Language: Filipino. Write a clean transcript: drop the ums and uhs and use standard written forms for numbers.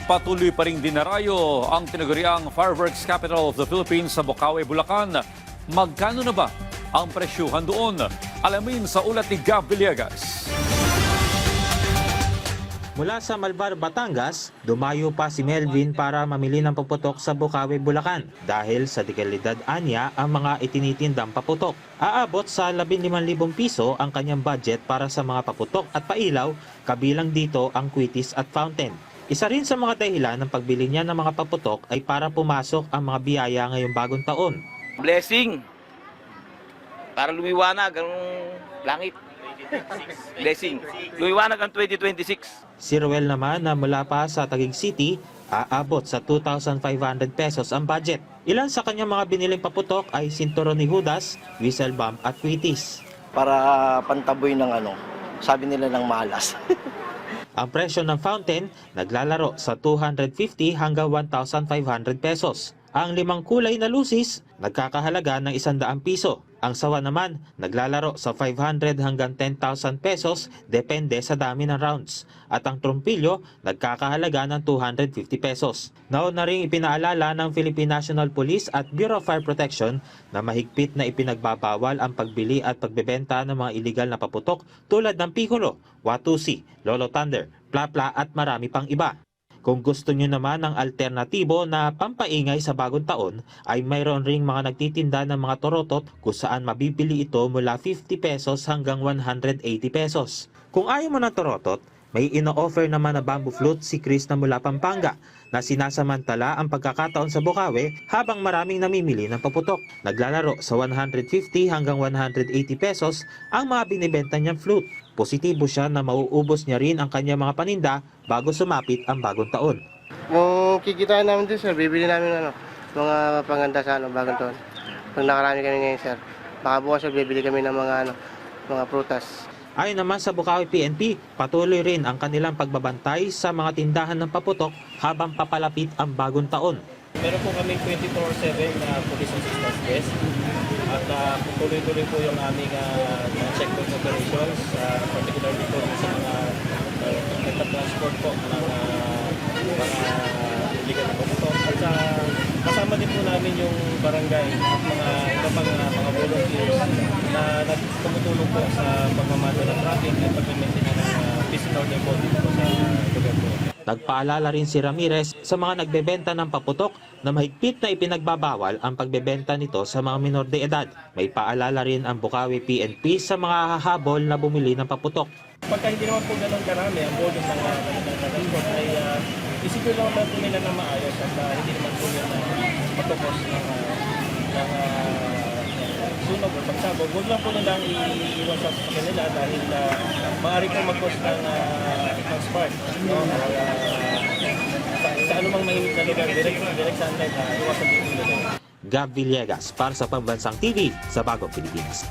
Patuloy pa ring dinarayo ang tinaguriang fireworks capital of the Philippines sa Bocaue, Bulacan. Magkano na ba ang presyuhan doon? Alamin sa ulat ni Gab Villegas. Mula sa Malvar, Batangas, dumayo pa si Melvin para mamili ng paputok sa Bocaue, Bulacan. Dahil sa dekalidad anya ang mga itinitindang paputok. Aabot sa 15,000 piso ang kanyang budget para sa mga paputok at pailaw, kabilang dito ang kwitis at fountain. Isa rin sa mga dahilan ng pagbili niya ng mga paputok ay para pumasok ang mga biyaya ngayong bagong taon. Blessing. Para lumiwanag ang langit. Blessing. Lumiwanag ang 2026. Si Ruel naman na mula pa sa Taguig City, aabot sa 2,500 pesos ang budget. Ilan sa kanyang mga biniling paputok ay sinturon ni Judas, whistle bomb at kwitis. Para pantaboy ng sabi nila ng malas. Ang presyo ng fountain naglalaro sa 250 hanggang 1,500 pesos. Ang 5 kulay na lusis nagkakahalaga ng 100 piso. Ang sawa naman naglalaro sa 500 hanggang 10,000 pesos depende sa dami ng rounds. At ang trumpilyo nagkakahalaga ng 250 pesos. Nauna ring ipinaalala ng Philippine National Police at Bureau of Fire Protection na mahigpit na ipinagbabawal ang pagbili at pagbebenta ng mga iligal na paputok tulad ng Piccolo, Watusi, Lolo Thunder, Plapla at marami pang iba. Kung gusto nyo naman ng alternatibo na pampaingay sa bagong taon, ay mayroon ring mga nagtitinda ng mga torotot kung saan mabibili ito mula 50 pesos hanggang 180 pesos. Kung ayaw mo ng torotot, may ino-offer naman na bamboo flute si Chris na mula Pampanga na sinasamantala ang pagkakataon sa Bocaue habang maraming namimili ng paputok. Naglalaro sa 150 hanggang 180 pesos ang mga binibenta niyang flute. Positibo siya na mauubos niya rin ang kanyang mga paninda bago sumapit ang bagong taon. Kung kikitain namin din, sir, bibili namin mga panganda sa bagong taon. Pag nakarami kami ngayon, sir, baka bukas, sir, bibili kami ng mga prutas. Ayon naman sa Bocaue PNP, patuloy rin ang kanilang pagbabantay sa mga tindahan ng paputok habang papalapit ang bagong taon. Meron po kaming 24/7 na police assistance desk at tuloy-tuloy po yung aming checkpoint operations, particularly po sa mga nagpa-transport po ng mga illegal na paputok. At kasama din po namin yung barangay at mga iba pang mga volunteers na tumutulong po sa pagmamano ng traffic at pag-maintain ng physical order dito po sa lugar po. Nagpaalala rin si Ramirez sa mga nagbebenta ng paputok na mahigpit na ipinagbabawal ang pagbebenta nito sa mga minor de edad. May paalala rin ang Bocaue PNP sa mga hahabol na bumili ng paputok. Pagka hindi naman po ganun karami ang volume ng transport ay isipin lang po nila na maayos at hindi naman po yun matukos ng sunog o pagsabog. Huwag lang po nilang iiwan sa kanila dahil maaari po mag-cause ng spark. No? Sa anumang mainit na lugar, direct sunlight, iwasan din nila. Gab Villegas para sa Pambansang TV sa Bagong Pilipinas.